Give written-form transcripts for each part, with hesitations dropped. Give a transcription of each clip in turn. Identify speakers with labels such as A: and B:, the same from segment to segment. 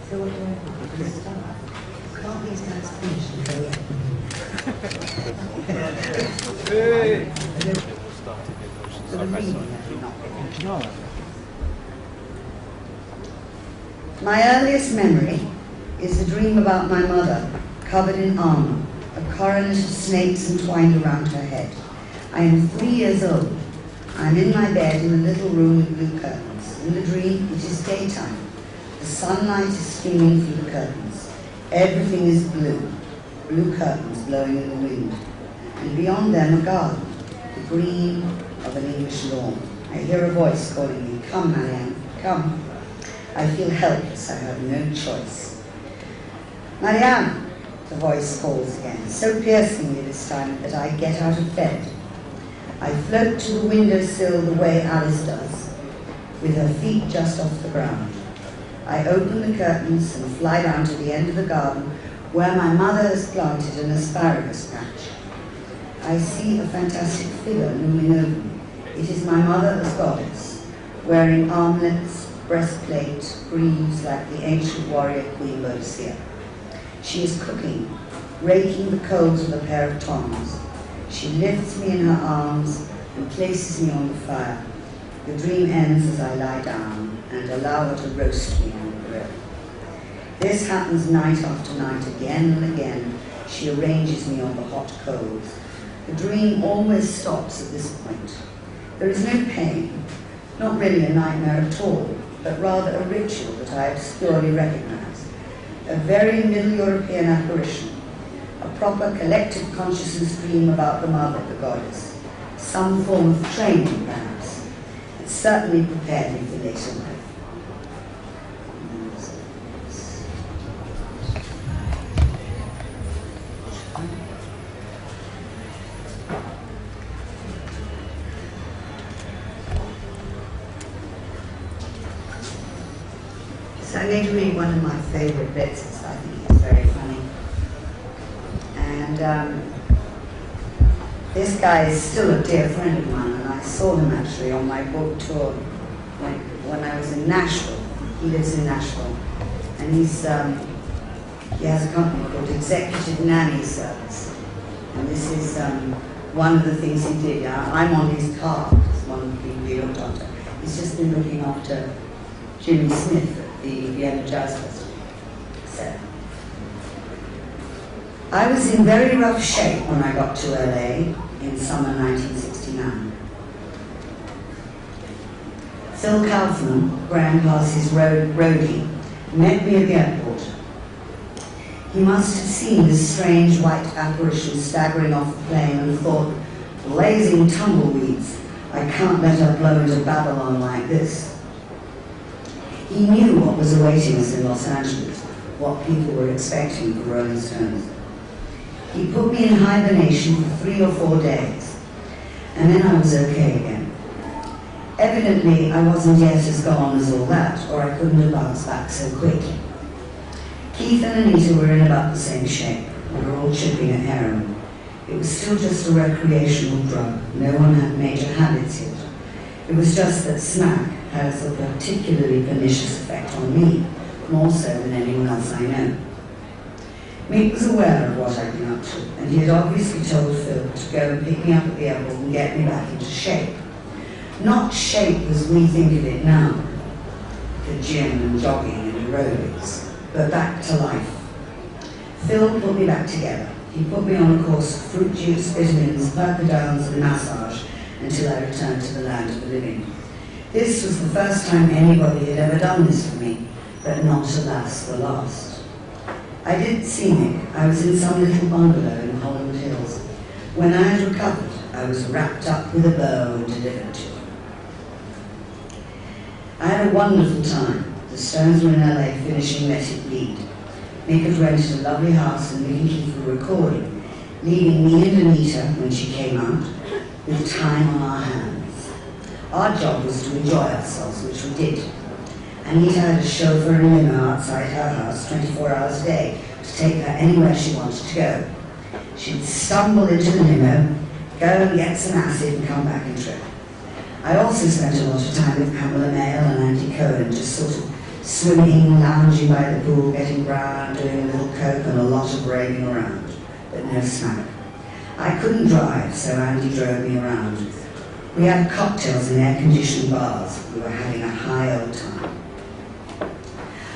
A: So what do I do? Just start. Can't these guys finish and go yet? My earliest memory is a dream about my mother, covered in armour, a coronet of snakes entwined around her head. I am 3 years old. I am in my bed in a little room with blue curtains. In the dream, it is daytime. The sunlight is streaming through the curtains. Everything is blue. Blue curtains blowing in the wind. And beyond them, a garden, the green of an English lawn. I hear a voice calling me, "Come, Marianne, come." I feel helpless. I have no choice. "Marianne," the voice calls again, so piercingly this time that I get out of bed. I float to the windowsill the way Alice does, with her feet just off the ground. I open the curtains and fly down to the end of the garden where my mother has planted an asparagus patch. I see a fantastic figure looming over me. It is my mother as goddess, wearing armlets, breastplate, greaves like the ancient warrior Queen Boadicea. She is cooking, raking the coals with a pair of tongs. She lifts me in her arms and places me on the fire. The dream ends as I lie down and allow her to roast me on the grill. This happens night after night, again and again. She arranges me on the hot coals. The dream always stops at this point. There is no pain, not really a nightmare at all, but rather a ritual that I obscurely recognize. A very Middle European apparition, a proper collective consciousness dream about the mother, the goddess. Some form of training, perhaps. It certainly prepared me for later life. So I'm going to read one of my favourite bits, I think it's very funny. And this guy is still a dear friend of mine, and I saw him actually on my book tour when I was in Nashville. He lives in Nashville, and he has a company called Executive Nanny Service. And this is one of the things he did. I'm on his card, it's one of the people he looked after. He's just been looking after Jimmy Smith at the Vienna Jazz Festival. So, I was in very rough shape when I got to LA in summer 1969. Phil Kaufman, Graham Parsons' roadie, met me at the airport. He must have seen this strange white apparition staggering off the plane and thought, "Blazing tumbleweeds, I can't let her blow into Babylon like this." He knew what was awaiting us in Los Angeles, what people were expecting from Rolling Stones. He put me in hibernation for 3 or 4 days, and then I was okay again. Evidently, I wasn't yet as gone as all that, or I couldn't have bounced back so quickly. Keith and Anita were in about the same shape. We were all chipping at heroin. It was still just a recreational drug. No one had major habits yet. It was just that smack has a particularly pernicious effect on me, more so than anyone else I know. Mick was aware of what I'd been up to, and he had obviously told Phil to go and pick me up at the airport and get me back into shape. Not shape as we think of it now, the gym and jogging and aerobics, but back to life. Phil put me back together. He put me on a course of fruit juice, vitamins, purpodowns and massage until I returned to the land of the living. This was the first time anybody had ever done this for me, but not, alas, the last. I didn't see Mick. I was in some little bungalow in Hollywood Hills. When I had recovered, I was wrapped up with a bow and delivered to him. I had a wonderful time. The Stones were in LA finishing Let It Bleed. Mick had rented a lovely house and Mick and Keith were recording, leaving me and Anita, when she came out, with time on our hands. Our job was to enjoy ourselves, which we did. Anita had a chauffeur and limo outside her house 24 hours a day to take her anywhere she wanted to go. She'd stumble into the limo, go and get some acid and come back and trip. I also spent a lot of time with Pamela Mayle and Andy Cohen, just sort of Swimming, lounging by the pool, getting brown, doing a little coke and a lot of raving around, but no smack. I couldn't drive, so Andy drove me around. We had cocktails in air-conditioned bars. We were having a high old time.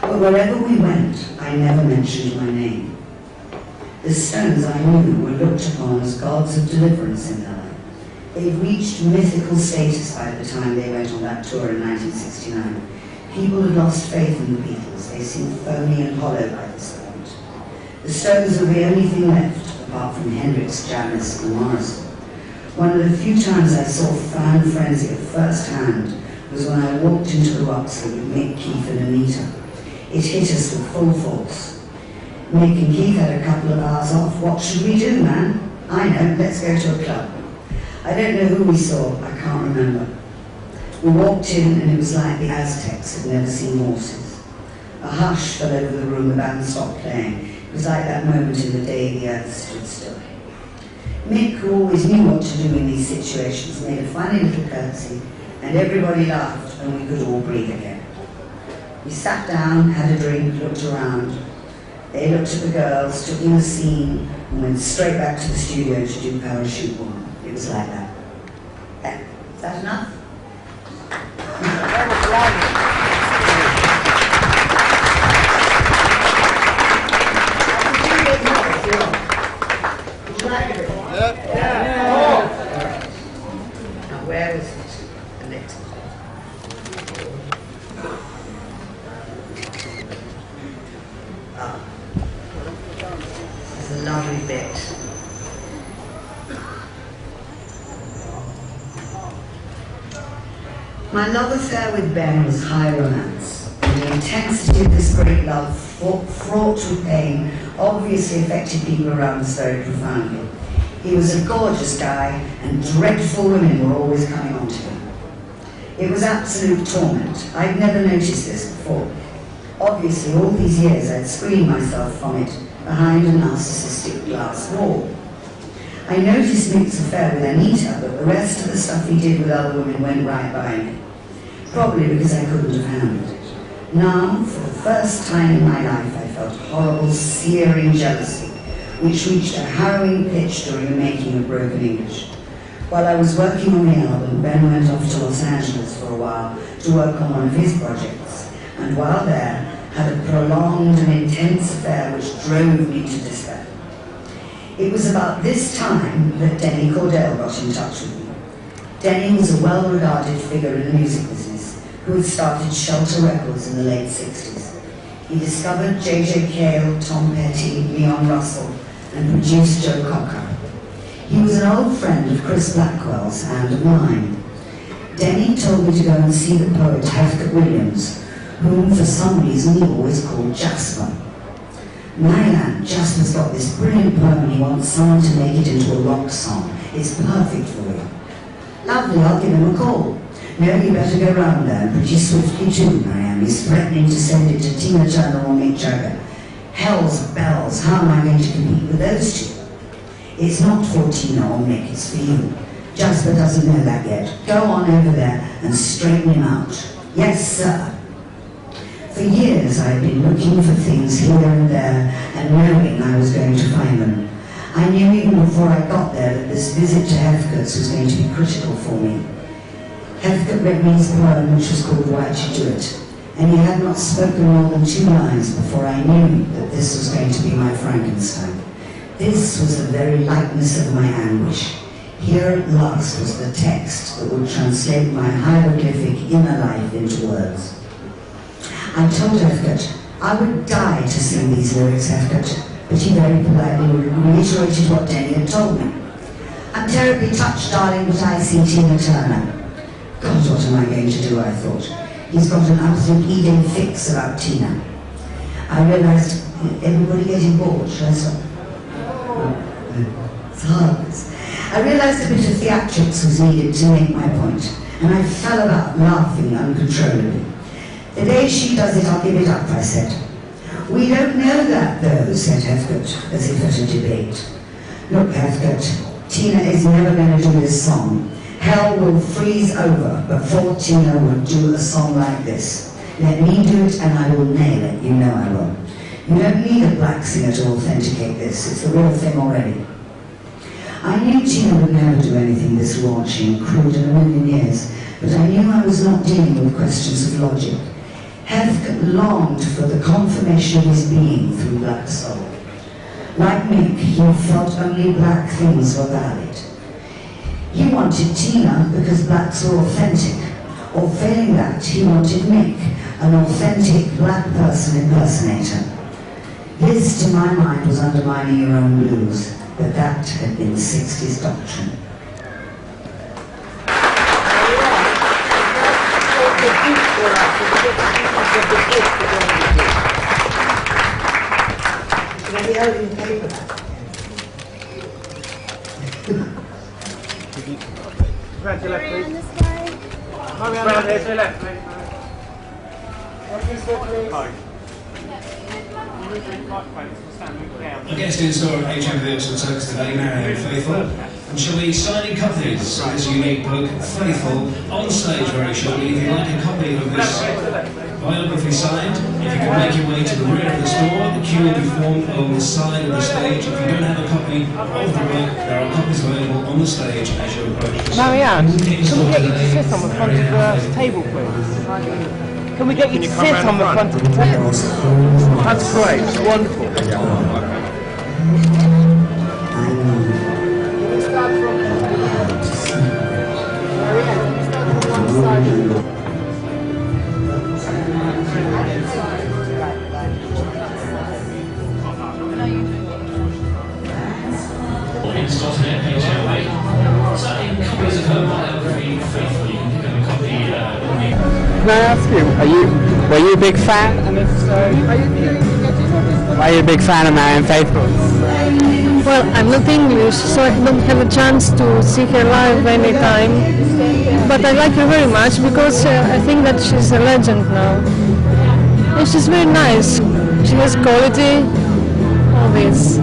A: But wherever we went, I never mentioned my name. The Stones, I knew, were looked upon as gods of deliverance in their life. They'd reached mythical status by the time they went on that tour in 1969. People had lost faith in the Beatles. They seemed phony and hollow by this point. The Stones were the only thing left, apart from Hendrix, Janis, and Morrison. One of the few times I saw fan frenzy at first hand was when I walked into the Roxy with Mick, Keith, and Anita. It hit us with full force. Mick and Keith had a couple of hours off. What should we do, man? I know, let's go to a club. I don't know who we saw, I can't remember. We walked in and it was like the Aztecs had never seen horses. A hush fell over the room, the band stopped playing. It was like that moment in the day the earth stood still. Mick, who always knew what to do in these situations, made a funny little curtsy, and everybody laughed and we could all breathe again. We sat down, had a drink, looked around. They looked at the girls, took in the scene, and went straight back to the studio to do Parachute One. It was like that. Is that enough? Now where is it? The next part. It's a lovely bit. My love affair with Ben was high romance, and the intensity of this great love, fraught with pain, obviously affected people around us very profoundly. He was a gorgeous guy, and dreadful women were always coming on to him. It was absolute torment. I'd never noticed this before. Obviously, all these years I'd screened myself from it behind a narcissistic glass wall. I noticed Mick's affair with Anita, but the rest of the stuff he did with other women went right by me. Probably because I couldn't have handled it. Now, for the first time in my life, I felt horrible, searing jealousy, which reached a harrowing pitch during the making of Broken English. While I was working on the album, Ben went off to Los Angeles for a while to work on one of his projects, and while there, had a prolonged and intense affair which drove me to despair. It was about this time that Denny Cordell got in touch with me. Denny was a well-regarded figure in the music business who had started Shelter Records in the late 60s. He discovered J.J. Cale, Tom Petty, Leon Russell, and produced Joe Cocker. He was an old friend of Chris Blackwell's and of mine. Denny told me to go and see the poet Heathcote Williams, whom for some reason he always called Jasper. Marianne, Jasper's got this brilliant poem and he wants someone to make it into a rock song. It's perfect for you. Lovely, I'll give him a call. No, you better go round there, and pretty swiftly too, Marianne. He's threatening to send it to Tina Turner or Mick Jagger. Hell's bells, how am I going to compete with those two? It's not for Tina or Mick, it's for you. Jasper doesn't know that yet. Go on over there and straighten him out. Yes, sir. For years I had been looking for things here and there and knowing I was going to find them. I knew even before I got there that this visit to Heathcote's was going to be critical for me. Heathcote read me his poem, which was called Why'd You Do It? And he had not spoken more than 2 lines before I knew that this was going to be my Frankenstein. This was the very likeness of my anguish. Here at last was the text that would translate my hieroglyphic inner life into words. I told Heathcote I would die to sing these lyrics, Heathcote, but he very politely reiterated what Denny had told me. I'm terribly touched, darling, but I see Tina Turner. God, what am I going to do, I thought. He's got an absolute eating fix about Tina. I realised, everybody getting bored, shall I stop? It's hard. I realised a bit of theatrics was needed to make my point, and I fell about laughing uncontrollably. The day she does it, I'll give it up, I said. We don't know that, though, said Heathcote, as if at a debate. Look, Heathcote, Tina is never going to do this song. Hell will freeze over before Tina would do a song like this. Let me do it and I will nail it. You know I will. You don't need a black singer to authenticate this. It's the real thing already. I knew Tina would never do anything this raunchy and crude in a million years, but I knew I was not dealing with questions of logic. Heathcote longed for the confirmation of his being through Black Soul. Like Mick, he felt only black things were valid. He wanted Tina because blacks were authentic, or failing that, he wanted Mick, an authentic black person impersonator. This, to my mind, was undermining your own blues, but that had been 60s doctrine.
B: Marianne, this way.
C: Round here to the left, mate.
D: Our guest in store at HM Virtual Talks today, Marianne Faithfull, and she'll be signing copies of this unique book, Faithfull, on stage very shortly. If you'd like a copy of this biography signed, if you could make your way to the rear of the store, the queue will be formed on the side of the stage. If you don't have a copy of the book, there are copies available on the stage as you approach.
C: Marianne, can we get you to sit on the front of the table, please? Can we get you to sit on the front of the table? That's great, it's wonderful.
D: Copies of her biography, Faithfull, you can pick up a copy
C: Can I ask you, were you a big fan? And if so, are you a big fan of Marianne Faithfull?
B: Well, I'm not English, so I don't have a chance to see her live anytime. But I like her very much because I think that she's a legend now. And she's very nice. She has quality, all this.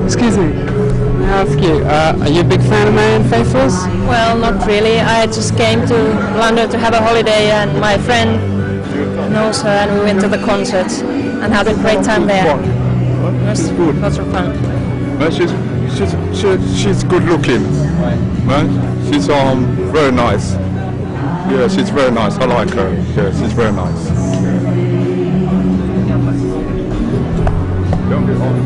C: Excuse me, may I ask you, are you a big fan of Marianne Faithfull's?
B: Well, not really. I just came to London to have a holiday and my friend knows her and we went to the concert and had a great time there. It was
E: good.
B: lots of fun.
E: Well, she's good looking. Right? She's very nice. Yeah, she's very nice. I like her. Yeah, she's very nice. Don't get on.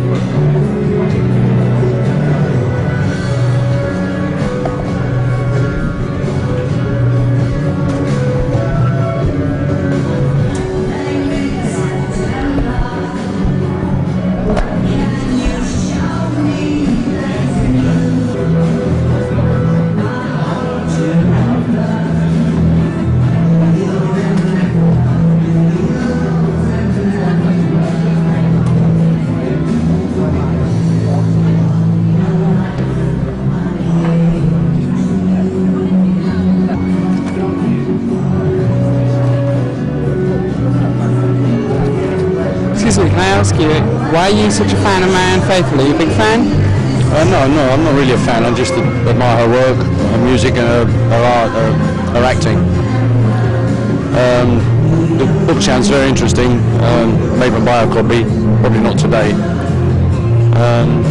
C: Can I ask you, why are you such a fan of Marianne Faithfull? Are you a big fan?
F: No, I'm not really a fan. I just admire her work, her music, and her art, her acting. The book sounds very interesting. Maybe a biography, probably not today.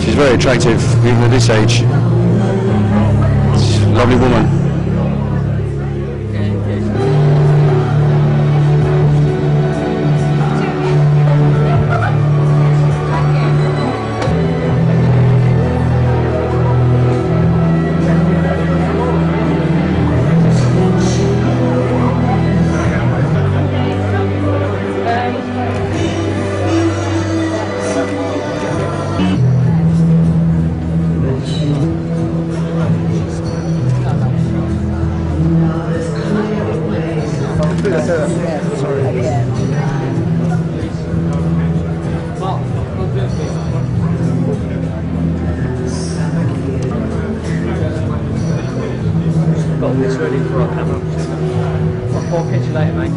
F: She's very attractive, even at this age. She's a lovely woman.
C: Got this ready for our camera. I'll catch you later, mate.